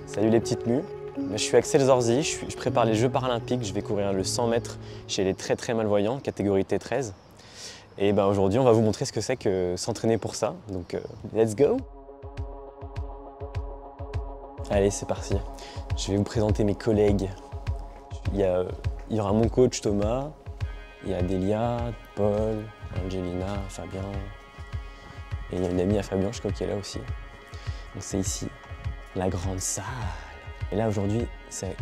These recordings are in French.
Salut les petites mues, je suis Axel Zorzi, je prépare les Jeux paralympiques, je vais courir le 100 mètres chez les très malvoyants, catégorie T13. Et ben aujourd'hui on va vous montrer ce que c'est que s'entraîner pour ça, donc let's go! Allez c'est parti, je vais vous présenter mes collègues. Il y aura mon coach Thomas, il y a Delia, Paul, Angelina, Fabien, et il y a une amie à Fabien, je crois qui est là aussi. Donc c'est ici, la grande salle. Et là aujourd'hui, c'est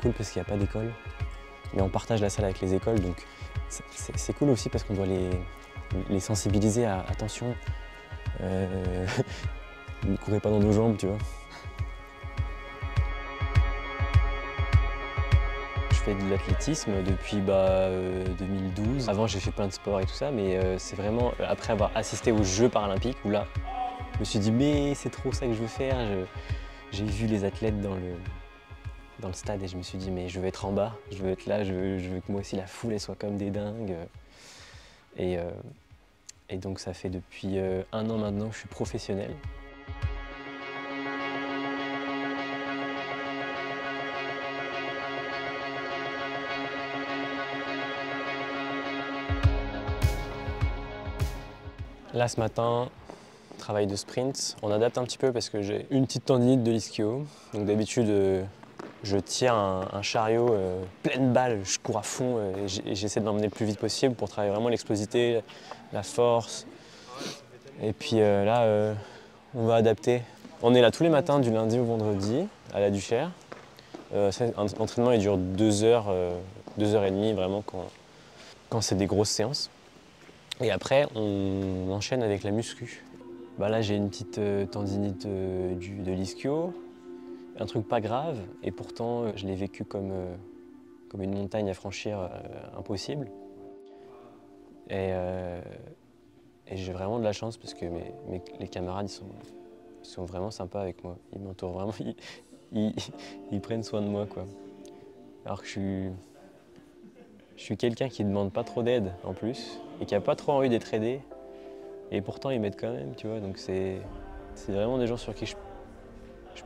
cool parce qu'il n'y a pas d'école, mais on partage la salle avec les écoles, donc c'est cool aussi parce qu'on doit les sensibiliser à attention, ne courez pas dans nos jambes, tu vois. Je fais de l'athlétisme depuis 2012. Avant j'ai fait plein de sports et tout ça, mais c'est vraiment après avoir assisté aux Jeux paralympiques où là, je me suis dit mais c'est trop ça que je veux faire. J'ai vu les athlètes dans le stade et je me suis dit mais je veux être en bas, je veux être là, je veux que moi aussi la foule elle soit comme des dingues. Et donc ça fait depuis 1 an maintenant que je suis professionnel. Là ce matin, travail de sprint, on adapte un petit peu parce que j'ai une petite tendinite de l'ischio. Donc d'habitude, je tire un chariot pleine balle, je cours à fond et j'essaie de l'emmener le plus vite possible pour travailler vraiment l'explosivité, la force. Et puis là, on va adapter. On est là tous les matins du lundi au vendredi à la Duchère. L'entraînement il dure 2 heures, 2 heures et demie vraiment quand c'est des grosses séances. Et après, on enchaîne avec la muscu. Là, j'ai une petite tendinite de l'ischio, un truc pas grave, et pourtant, je l'ai vécu comme une montagne à franchir impossible. Et j'ai vraiment de la chance parce que les camarades, ils sont vraiment sympas avec moi. Ils m'entourent vraiment, ils prennent soin de moi, quoi. Alors que je suis quelqu'un qui ne demande pas trop d'aide en plus, et qui n'a pas trop envie d'être aidé. Et pourtant ils m'aident quand même, tu vois, donc c'est vraiment des gens sur qui je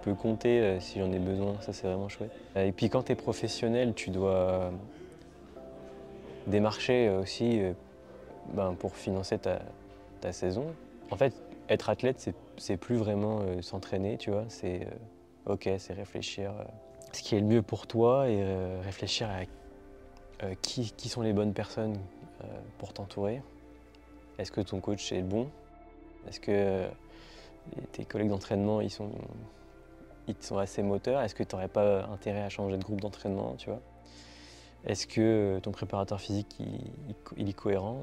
peux compter si j'en ai besoin, ça c'est vraiment chouette. Et puis quand tu es professionnel, tu dois démarcher aussi pour financer ta saison. En fait, être athlète, c'est plus vraiment s'entraîner, tu vois, c'est réfléchir ce qui est le mieux pour toi et réfléchir à qui sont les bonnes personnes pour t'entourer. Est-ce que ton coach est bon? Est-ce que tes collègues d'entraînement ils sont assez moteurs? Est-ce que tu n'aurais pas intérêt à changer de groupe d'entraînement, tu vois? Est-ce que ton préparateur physique il est cohérent?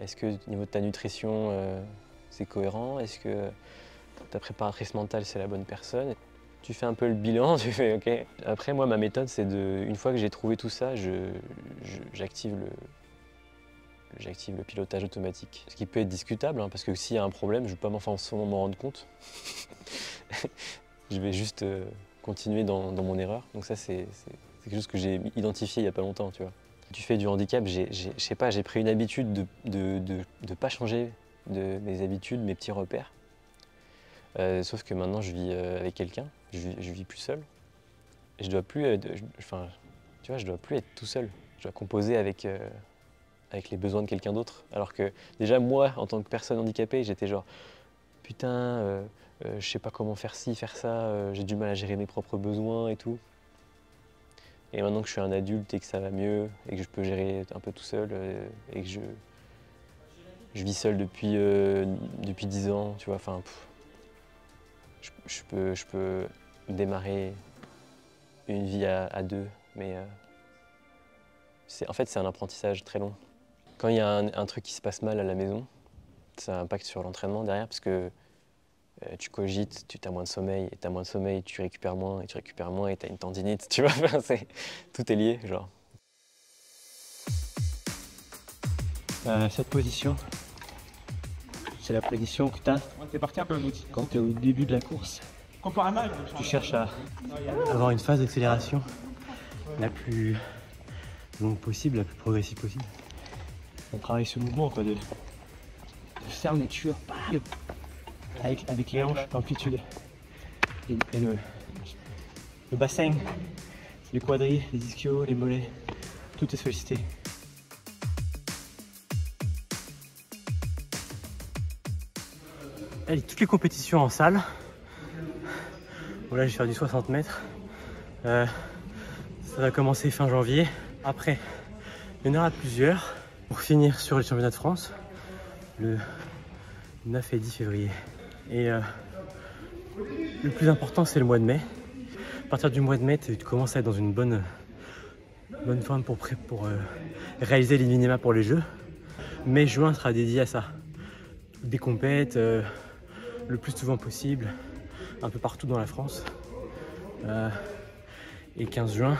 Est-ce que au niveau de ta nutrition c'est cohérent? Est-ce que ta préparatrice mentale c'est la bonne personne? Tu fais un peu le bilan, tu fais OK. Après moi ma méthode c'est une fois que j'ai trouvé tout ça, j'active le pilotage automatique. Ce qui peut être discutable, hein, parce que s'il y a un problème, je ne vais pas forcément m'en rendre compte. Je vais juste continuer dans mon erreur. Donc ça, c'est quelque chose que j'ai identifié il n'y a pas longtemps, tu vois. Du fait du handicap, j'ai pris une habitude de pas changer mes habitudes, mes petits repères. Sauf que maintenant, je vis avec quelqu'un, je vis plus seul. Et je dois plus je dois plus être tout seul. Je dois composer avec les besoins de quelqu'un d'autre. Alors que déjà moi, en tant que personne handicapée, j'étais genre putain, je sais pas comment faire ci, faire ça, j'ai du mal à gérer mes propres besoins et tout. Et maintenant que je suis un adulte et que ça va mieux et que je peux gérer un peu tout seul et que je vis seul depuis 10 ans, tu vois, enfin, je peux démarrer une vie à deux, mais en fait c'est un apprentissage très long. Quand il y a un truc qui se passe mal à la maison, ça impacte sur l'entraînement derrière parce que tu cogites, tu as moins de sommeil, et tu as moins de sommeil, tu récupères moins, et tu récupères moins, et tu as une tendinite, tu vois, tout est lié, genre. Cette position, c'est la position que tu as quand tu es au début de la course. Tu cherches à avoir une phase d'accélération la plus longue possible, la plus progressive possible. On travaille ce mouvement quoi, de fermeture avec les hanches, l'amplitude et le bassin, les quadris, les ischios, les mollets, tout est sollicité. Allez, toutes les compétitions en salle. Bon, là, je vais faire du 60 mètres. Ça va commencer fin janvier. Après, il y en aura plusieurs pour finir sur les championnats de France le 9 et 10 février. Et le plus important, c'est le mois de mai. À partir du mois de mai, tu commences à être dans une bonne forme pour réaliser les minima pour les Jeux. Mai-juin sera dédié à ça. Des compètes le plus souvent possible, un peu partout dans la France. Et 15 juin,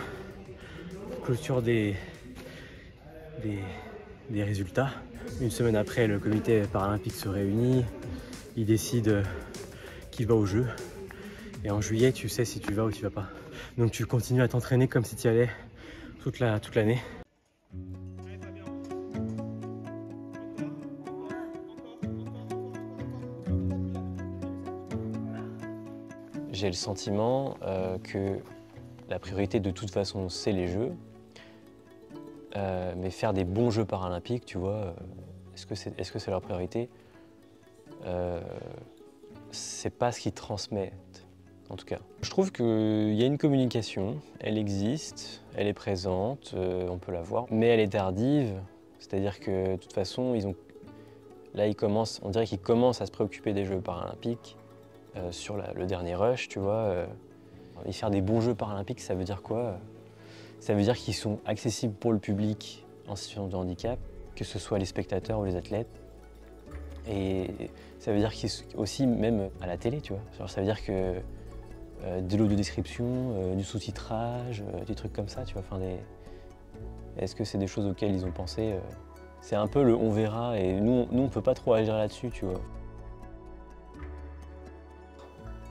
clôture des résultats. Une semaine après, le comité paralympique se réunit, il décide qui va au jeu. Et en juillet, tu sais si tu vas ou tu vas pas. Donc tu continues à t'entraîner comme si tu y allais toute l'année. J'ai le sentiment que la priorité de toute façon c'est les Jeux, mais faire des bons Jeux paralympiques, tu vois, est-ce que c'est leur priorité? C'est pas ce qu'ils transmettent, en tout cas. Je trouve qu'il y a une communication, elle existe, elle est présente, on peut la voir, mais elle est tardive, c'est-à-dire que de toute façon, on dirait qu'ils commencent à se préoccuper des Jeux paralympiques sur le dernier rush, tu vois. Et faire des bons Jeux paralympiques, ça veut dire quoi? Ça veut dire qu'ils sont accessibles pour le public en situation de handicap, que ce soit les spectateurs ou les athlètes. Et ça veut dire qu'ils sont aussi même à la télé, tu vois. Genre, ça veut dire que de l'audio-description, du sous-titrage, des trucs comme ça, tu vois. Enfin, est-ce que c'est des choses auxquelles ils ont pensé? C'est un peu le on verra, et nous on peut pas trop agir là-dessus, tu vois.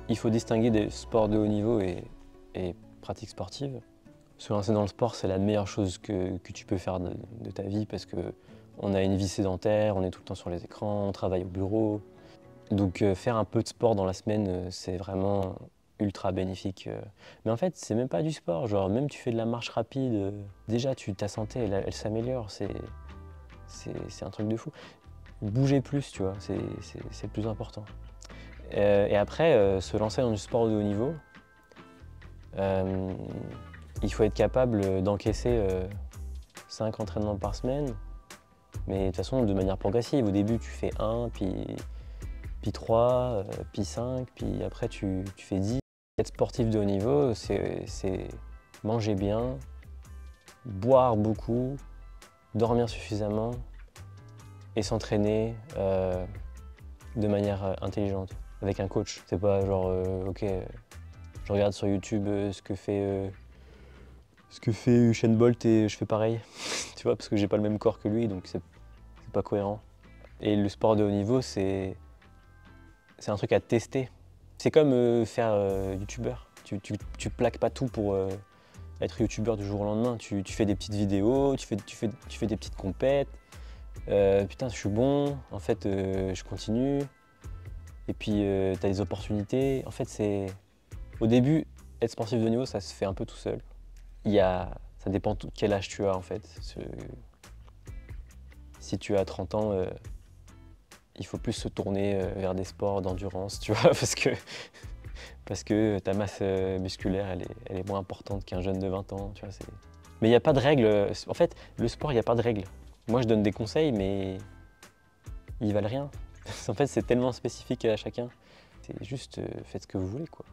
Il faut distinguer des sports de haut niveau et pratiques sportives. Se lancer dans le sport, c'est la meilleure chose que tu peux faire de ta vie parce qu'on a une vie sédentaire, on est tout le temps sur les écrans, on travaille au bureau. Donc faire un peu de sport dans la semaine, c'est vraiment ultra bénéfique. Mais en fait, c'est même pas du sport, genre même tu fais de la marche rapide, déjà ta santé, elle s'améliore, c'est un truc de fou. Bouger plus, tu vois, c'est le plus important. Et après, se lancer dans du sport de haut niveau, il faut être capable d'encaisser 5 entraînements par semaine, mais de toute façon de manière progressive. Au début, tu fais 1, puis 3, puis 5, puis après tu fais 10. Être sportif de haut niveau, c'est manger bien, boire beaucoup, dormir suffisamment et s'entraîner de manière intelligente. Avec un coach. C'est pas genre, ok, je regarde sur YouTube ce que fait Usain Bolt et je fais pareil. Tu vois, parce que j'ai pas le même corps que lui, donc c'est pas cohérent. Et le sport de haut niveau, c'est un truc à tester. C'est comme faire youtubeur. Tu plaques pas tout pour être youtubeur du jour au lendemain. Tu fais des petites vidéos, tu fais des petites compètes. Putain, je suis bon, en fait, je continue. Et puis, tu as des opportunités. En fait, au début, être sportif de haut niveau, ça se fait un peu tout seul. Ça dépend de quel âge tu as, en fait. Si tu as 30 ans, il faut plus se tourner vers des sports d'endurance, tu vois, parce que ta masse musculaire, elle est moins importante qu'un jeune de 20 ans, tu vois. Mais il n'y a pas de règles. En fait, le sport, il n'y a pas de règles. Moi, je donne des conseils, mais ils valent rien. En fait, c'est tellement spécifique à chacun. C'est juste, faites ce que vous voulez, quoi.